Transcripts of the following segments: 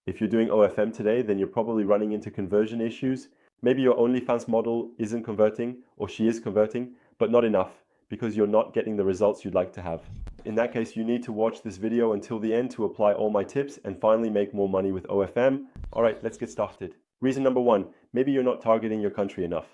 If you're doing OFM today, then you're probably running into conversion issues. Maybe your OnlyFans model isn't converting, or she is converting, but not enough, because you're not getting the results you'd like to have. In that case, you need to watch this video until the end to apply all my tips and finally make more money with OFM. All right, let's get started. Reason number one, maybe you're not targeting your country enough.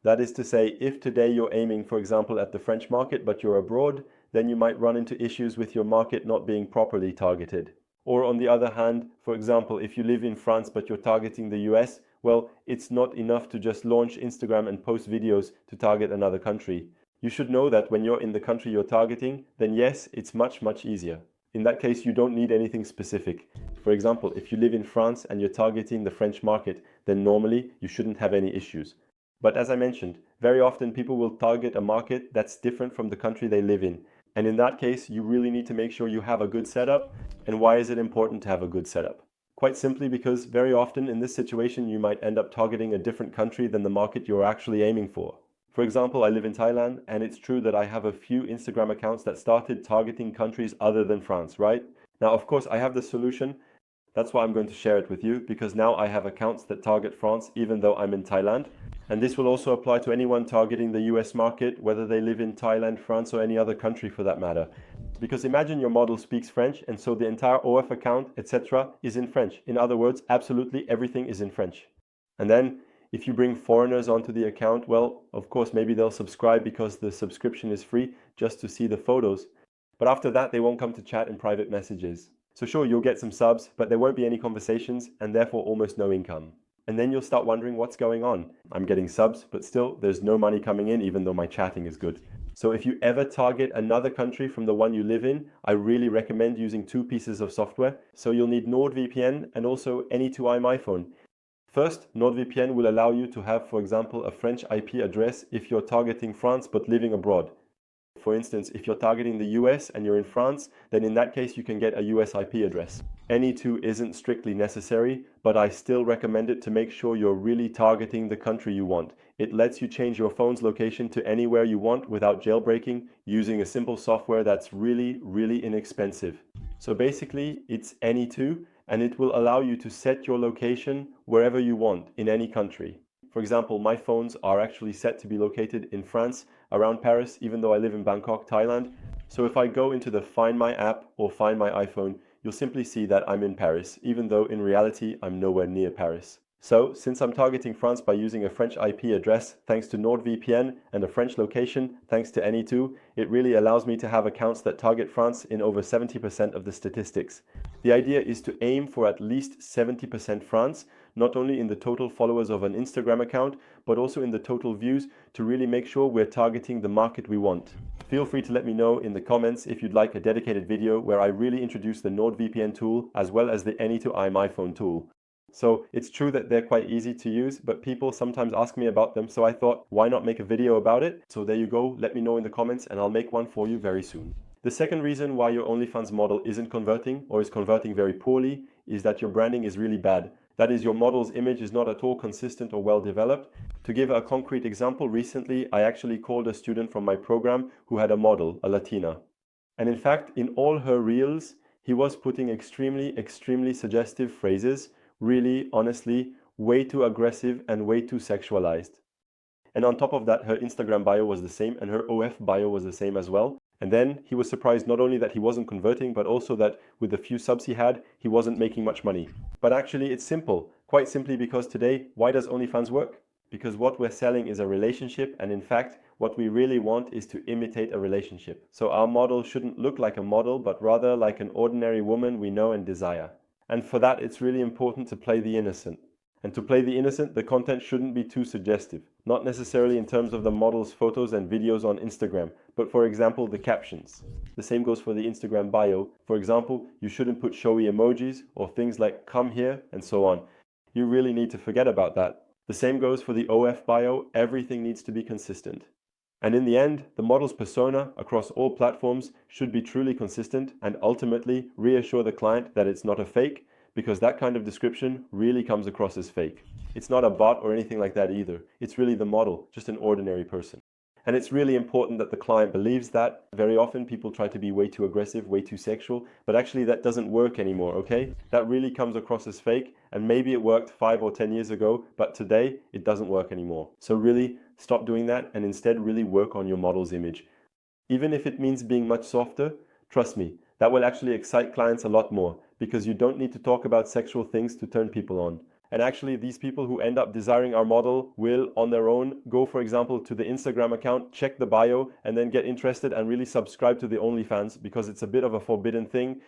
That is to say, if today you're aiming, for example, at the French market, but you're abroad, then you might run into issues with your market not being properly targeted. Or on the other hand, for example, if you live in France but you're targeting the US, well, it's not enough to just launch Instagram and post videos to target another country. You should know that when you're in the country you're targeting, then yes, it's much easier. In that case, you don't need anything specific. For example, if you live in France and you're targeting the French market, then normally you shouldn't have any issues. But as I mentioned, very often people will target a market that's different from the country they live in. And in that case, you really need to make sure you have a good setup. And why is it important to have a good setup? Quite simply because very often in this situation, you might end up targeting a different country than the market you're actually aiming for. For example, I live in Thailand, and it's true that I have a few Instagram accounts that started targeting countries other than France, right? Now, of course, I have the solution. That's why I'm going to share it with you, because now I have accounts that target France even though I'm in Thailand. And this will also apply to anyone targeting the US market, whether they live in Thailand, France, or any other country for that matter. Because imagine your model speaks French, and so the entire OF account, etc., is in French. In other words, absolutely everything is in French. And then, if you bring foreigners onto the account, well, of course, maybe they'll subscribe because the subscription is free just to see the photos. But after that, they won't come to chat in private messages. So sure, you'll get some subs, but there won't be any conversations and therefore almost no income. And then you'll start wondering what's going on. I'm getting subs, but still there's no money coming in even though my chatting is good. So if you ever target another country from the one you live in, I really recommend using two pieces of software. So you'll need NordVPN and also Any2i MyPhone. First, NordVPN will allow you to have, for example, a French IP address if you're targeting France but living abroad. For instance, if you're targeting the US and you're in France, then in that case you can get a US IP address. Any2 isn't strictly necessary, but I still recommend it to make sure you're really targeting the country you want. It lets you change your phone's location to anywhere you want without jailbreaking, using a simple software that's really inexpensive. So basically, it's Any2, and it will allow you to set your location wherever you want in any country. For example, my phones are actually set to be located in France, around Paris, even though I live in Bangkok, Thailand. So if I go into the Find My app or Find My iPhone, you'll simply see that I'm in Paris, even though in reality I'm nowhere near Paris. So, since I'm targeting France by using a French IP address thanks to NordVPN and a French location thanks to Any2, it really allows me to have accounts that target France in over 70% of the statistics. The idea is to aim for at least 70% France, not only in the total followers of an Instagram account, but also in the total views to really make sure we're targeting the market we want. Feel free to let me know in the comments if you'd like a dedicated video where I really introduce the NordVPN tool as well as the Any2i MyPhone tool. So it's true that they're quite easy to use, but people sometimes ask me about them, so I thought, why not make a video about it? So there you go, let me know in the comments and I'll make one for you very soon. The second reason why your OnlyFans model isn't converting or is converting very poorly is that your branding is really bad. That is, your model's image is not at all consistent or well developed. To give a concrete example, recently I actually called a student from my program who had a model, a Latina. And in fact, in all her reels, he was putting extremely suggestive phrases, really, honestly, way too aggressive and way too sexualized. And on top of that, her Instagram bio was the same and her OF bio was the same as well. And then he was surprised not only that he wasn't converting, but also that with the few subs he had, he wasn't making much money. But actually it's simple, quite simply because today, why does OnlyFans work? Because what we're selling is a relationship, and in fact, what we really want is to imitate a relationship. So our model shouldn't look like a model, but rather like an ordinary woman we know and desire. And for that, it's really important to play the innocent. And to play the innocent, the content shouldn't be too suggestive. Not necessarily in terms of the model's photos and videos on Instagram, but for example, the captions. The same goes for the Instagram bio. For example, you shouldn't put showy emojis or things like "come here" and so on. You really need to forget about that. The same goes for the OF bio. Everything needs to be consistent. And in the end, the model's persona across all platforms should be truly consistent and ultimately reassure the client that it's not a fake, because that kind of description really comes across as fake. It's not a bot or anything like that either. It's really the model, just an ordinary person. And it's really important that the client believes that. Very often people try to be way too aggressive, way too sexual, but actually that doesn't work anymore, okay? That really comes across as fake, and maybe it worked 5 or 10 years ago, but today it doesn't work anymore. So really stop doing that and instead really work on your model's image. Even if it means being much softer, trust me, that will actually excite clients a lot more because you don't need to talk about sexual things to turn people on. And actually, these people who end up desiring our model will, on their own, go, for example, to the Instagram account, check the bio, and then get interested and really subscribe to the OnlyFans because it's a bit of a forbidden thing.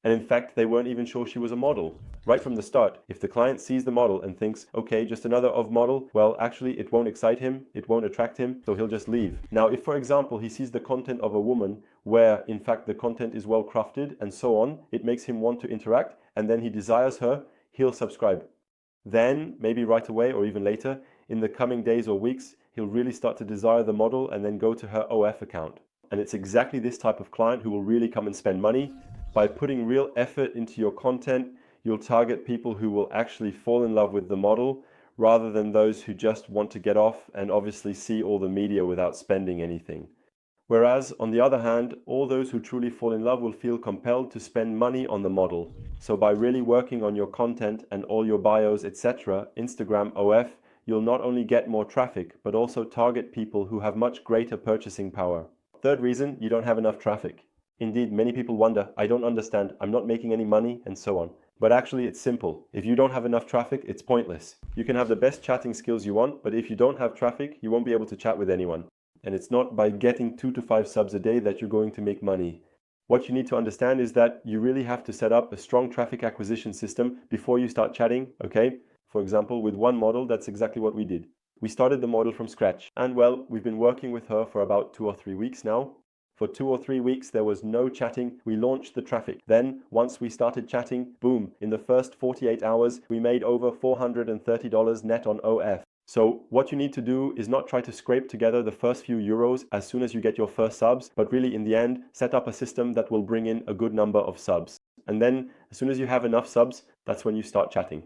And in fact, they weren't even sure she was a model. Right from the start, if the client sees the model and thinks, okay, just another OF model, well, actually, it won't excite him, it won't attract him, so he'll just leave. Now, if, for example, he sees the content of a woman where, in fact, the content is well crafted and so on, it makes him want to interact, and then he desires her, he'll subscribe. Then, maybe right away or even later, in the coming days or weeks, he'll really start to desire the model and then go to her OF account. And it's exactly this type of client who will really come and spend money. By putting real effort into your content, you'll target people who will actually fall in love with the model rather than those who just want to get off and obviously see all the media without spending anything. Whereas, on the other hand, all those who truly fall in love will feel compelled to spend money on the model. So by really working on your content and all your bios, etc., Instagram OF, you'll not only get more traffic, but also target people who have much greater purchasing power. Third reason, you don't have enough traffic. Indeed, many people wonder, I don't understand, I'm not making any money, and so on. But actually, it's simple. If you don't have enough traffic, it's pointless. You can have the best chatting skills you want, but if you don't have traffic, you won't be able to chat with anyone. And it's not by getting 2 to 5 subs a day that you're going to make money. What you need to understand is that you really have to set up a strong traffic acquisition system before you start chatting, okay? For example, with one model, that's exactly what we did. We started the model from scratch. And well, we've been working with her for about 2 or 3 weeks now. For 2 or 3 weeks, there was no chatting. We launched the traffic. Then, once we started chatting, boom, in the first 48 hours, we made over $430 net on OF. So what you need to do is not try to scrape together the first few euros as soon as you get your first subs, but really in the end, set up a system that will bring in a good number of subs. And then as soon as you have enough subs, that's when you start chatting.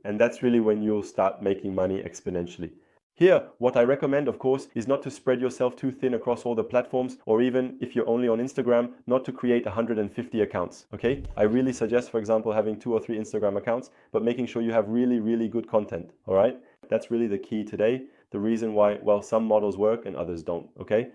And that's really when you'll start making money exponentially. Here, what I recommend, of course, is not to spread yourself too thin across all the platforms, or even if you're only on Instagram, not to create 150 accounts, okay? I really suggest, for example, having 2 or 3 Instagram accounts, but making sure you have really, really good content, all right? That's really the key today, the reason why, well, some models work and others don't, okay?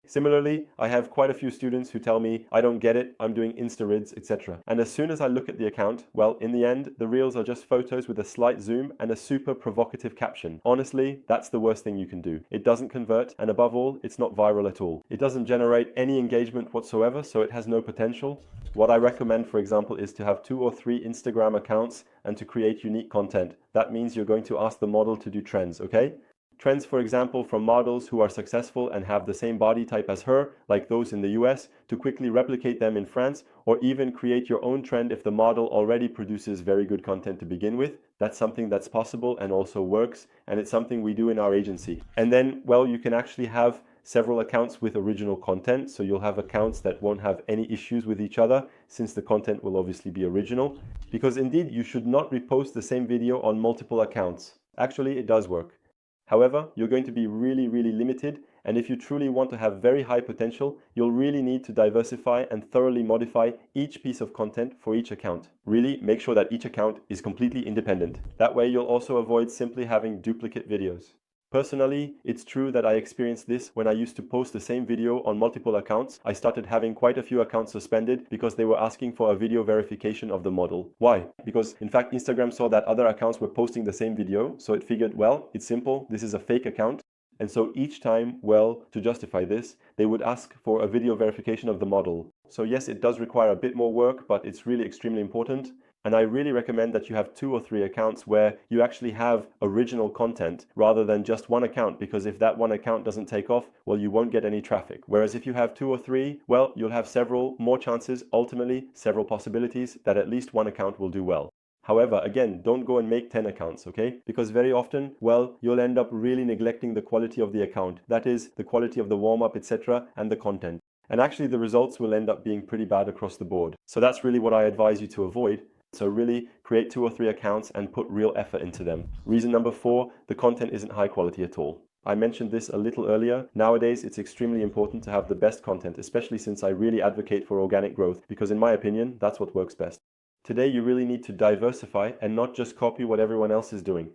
Similarly, I have quite a few students who tell me, I don't get it, I'm doing Insta-rids, etc. And as soon as I look at the account, well, in the end, the reels are just photos with a slight zoom and a super provocative caption. Honestly, that's the worst thing you can do. It doesn't convert, and above all, it's not viral at all. It doesn't generate any engagement whatsoever, so it has no potential. What I recommend, for example, is to have 2 or 3 Instagram accounts and to create unique content. That means you're going to ask the model to do trends, okay? Trends, for example, from models who are successful and have the same body type as her, like those in the US, to quickly replicate them in France, or even create your own trend if the model already produces very good content to begin with. That's something that's possible and also works, and it's something we do in our agency. And then, well, you can actually have several accounts with original content, so you'll have accounts that won't have any issues with each other, since the content will obviously be original. Because indeed, you should not repost the same video on multiple accounts. Actually, it does work. However, you're going to be really, really limited, and if you truly want to have very high potential, you'll really need to diversify and thoroughly modify each piece of content for each account. Really make sure that each account is completely independent. That way you'll also avoid simply having duplicate videos. Personally, it's true that I experienced this when I used to post the same video on multiple accounts. I started having quite a few accounts suspended because they were asking for a video verification of the model. Why? Because in fact, Instagram saw that other accounts were posting the same video, so it figured, well, it's simple, this is a fake account. And so each time, well, to justify this, they would ask for a video verification of the model. So yes, it does require a bit more work, but it's really extremely important. And I really recommend that you have 2 or 3 accounts where you actually have original content rather than just one account, because if that one account doesn't take off, well, you won't get any traffic. Whereas if you have 2 or 3, well, you'll have several more chances, ultimately several possibilities that at least one account will do well. However, again, don't go and make 10 accounts, okay? Because very often, well, you'll end up really neglecting the quality of the account. That is, the quality of the warm-up, etc., and the content. And actually, the results will end up being pretty bad across the board. So that's really what I advise you to avoid. So really create 2 or 3 accounts and put real effort into them. Reason number 4, the content isn't high quality at all. I mentioned this a little earlier. Nowadays, it's extremely important to have the best content, especially since I really advocate for organic growth, because in my opinion, that's what works best. Today, you really need to diversify and not just copy what everyone else is doing.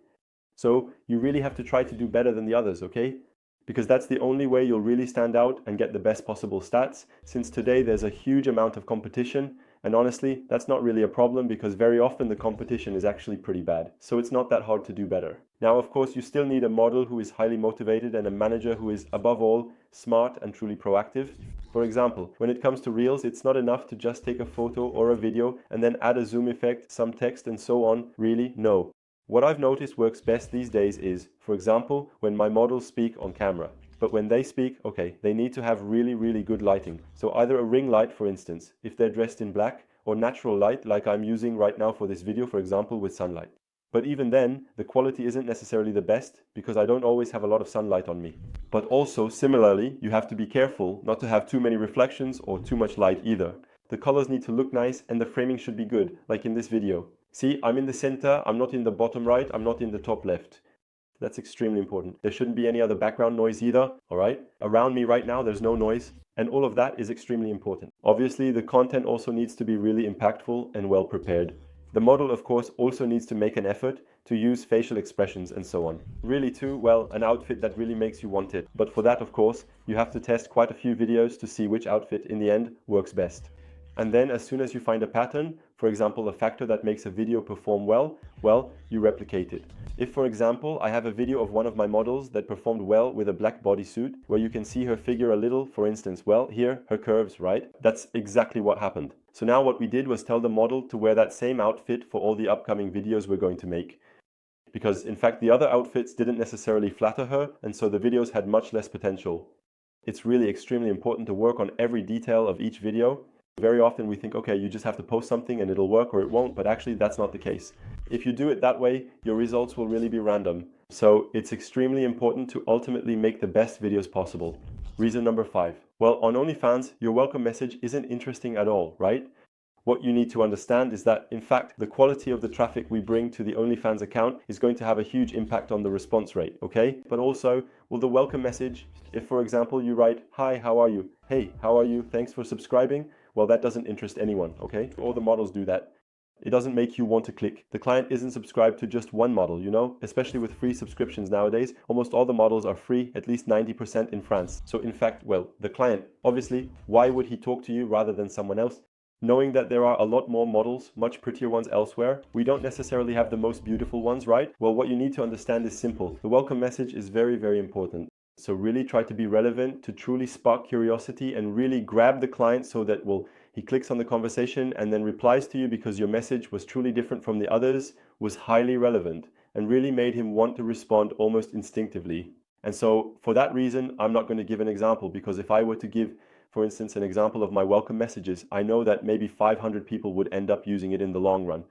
So you really have to try to do better than the others, okay? Because that's the only way you'll really stand out and get the best possible stats, since today there's a huge amount of competition, and honestly, that's not really a problem because very often the competition is actually pretty bad. So it's not that hard to do better. Now, of course, you still need a model who is highly motivated and a manager who is, above all, smart and truly proactive. For example, when it comes to Reels, it's not enough to just take a photo or a video and then add a zoom effect, some text and so on. Really, no. What I've noticed works best these days is, for example, when my models speak on camera. But when they speak, okay, they need to have really good lighting. So either a ring light, for instance, if they're dressed in black, or natural light like I'm using right now for this video, for example, with sunlight. But even then, the quality isn't necessarily the best because I don't always have a lot of sunlight on me. But also, similarly, you have to be careful not to have too many reflections or too much light either. The colors need to look nice and the framing should be good, like in this video. See, I'm in the center, I'm not in the bottom right, I'm not in the top left. That's extremely important. There shouldn't be any other background noise either, all right? Around me right now, there's no noise, and all of that is extremely important. Obviously, the content also needs to be really impactful and well prepared. The model, of course, also needs to make an effort to use facial expressions and so on. Really too, well, an outfit that really makes you want it. But for that, of course, you have to test quite a few videos to see which outfit in the end works best. And then as soon as you find a pattern, for example, a factor that makes a video perform well, you replicate it. If, for example, I have a video of one of my models that performed well with a black bodysuit, where you can see her figure a little, for instance, well, here, her curves, right? That's exactly what happened. So now what we did was tell the model to wear that same outfit for all the upcoming videos we're going to make. Because, in fact, the other outfits didn't necessarily flatter her, and so the videos had much less potential. It's really extremely important to work on every detail of each video. Very often we think, okay, you just have to post something and it'll work or it won't, but actually that's not the case. If you do it that way, your results will really be random. So it's extremely important to ultimately make the best videos possible. Reason number 5. Well, on OnlyFans, your welcome message isn't interesting at all, right? What you need to understand is that, in fact, the quality of the traffic we bring to the OnlyFans account is going to have a huge impact on the response rate, okay? But also, will the welcome message, if for example you write, "Hi, how are you? Hey, how are you? Thanks for subscribing," well, that doesn't interest anyone, okay? All the models do that. It doesn't make you want to click. The client isn't subscribed to just one model, you know? Especially with free subscriptions nowadays, almost all the models are free, at least 90% in France. So in fact, well, the client, obviously, why would he talk to you rather than someone else? Knowing that there are a lot more models, much prettier ones elsewhere, we don't necessarily have the most beautiful ones, right? Well, what you need to understand is simple. The welcome message is very important. So really try to be relevant, to truly spark curiosity and really grab the client so that, well, he clicks on the conversation and then replies to you because your message was truly different from the others, was highly relevant, and really made him want to respond almost instinctively. And so for that reason, I'm not going to give an example, because if I were to give, for instance, an example of my welcome messages, I know that maybe 500 people would end up using it in the long run.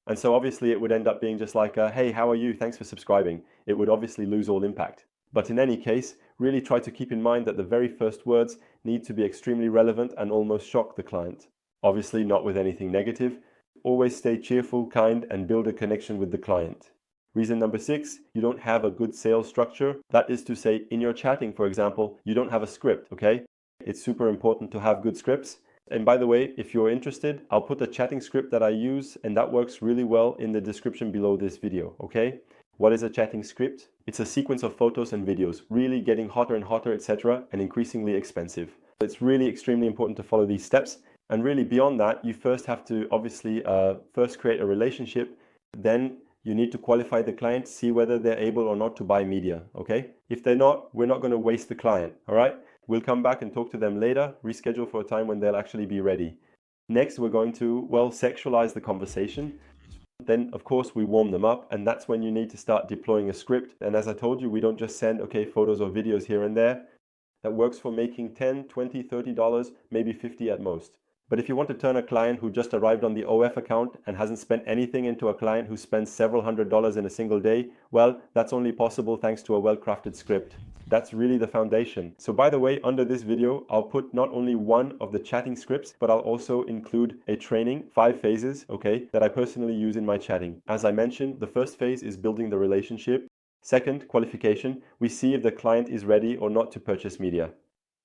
And so obviously it would end up being just like, "Hey, how are you? Thanks for subscribing." It would obviously lose all impact. But in any case, really try to keep in mind that the very first words need to be extremely relevant and almost shock the client. Obviously not with anything negative. Always stay cheerful, kind, and build a connection with the client. Reason number 6, you don't have a good sales structure. That is to say, in your chatting, for example, you don't have a script, okay? It's super important to have good scripts. And by the way, if you're interested, I'll put a chatting script that I use, and that works really well, in the description below this video, okay? What is a chatting script? It's a sequence of photos and videos, really getting hotter and hotter, etc., and increasingly expensive. It's really extremely important to follow these steps. And really beyond that, you first have to obviously first create a relationship. Then you need to qualify the client, see whether they're able or not to buy media, okay? If they're not, we're not going to waste the client, all right? We'll come back and talk to them later, reschedule for a time when they'll actually be ready. Next, we're going to, well, sexualize the conversation. Then, of course, we warm them up, and that's when you need to start deploying a script. And as I told you, we don't just send, okay, photos or videos here and there. That works for making $10, $20, $30, maybe $50 at most. But if you want to turn a client who just arrived on the OF account and hasn't spent anything into a client who spends several $100s in a single day, well, that's only possible thanks to a well-crafted script. That's really the foundation. So by the way, under this video, I'll put not only one of the chatting scripts, but I'll also include a training, 5 phases, okay, that I personally use in my chatting. As I mentioned, the first phase is building the relationship. Second, qualification. We see if the client is ready or not to purchase media.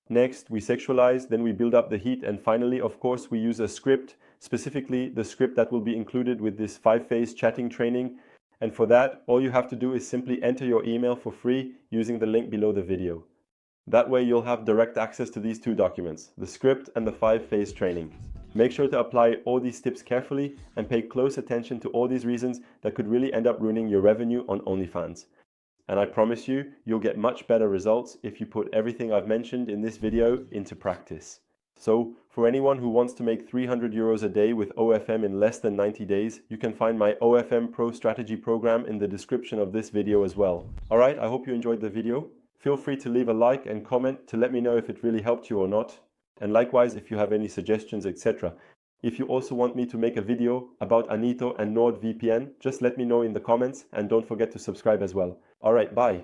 Next, we sexualize, then we build up the heat, and finally, of course, we use a script, specifically the script that will be included with this 5-phase chatting training. And for that, all you have to do is simply enter your email for free using the link below the video. That way you'll have direct access to these 2 documents, the script and the 5-phase training. Make sure to apply all these tips carefully and pay close attention to all these reasons that could really end up ruining your revenue on OnlyFans. And I promise you, you'll get much better results if you put everything I've mentioned in this video into practice. So, for anyone who wants to make 300 euros a day with OFM in less than 90 days, you can find my OFM Pro Strategy program in the description of this video as well. Alright, I hope you enjoyed the video. Feel free to leave a like and comment to let me know if it really helped you or not. And likewise, if you have any suggestions, etc. If you also want me to make a video about Anito and NordVPN, just let me know in the comments and don't forget to subscribe as well. Alright, bye.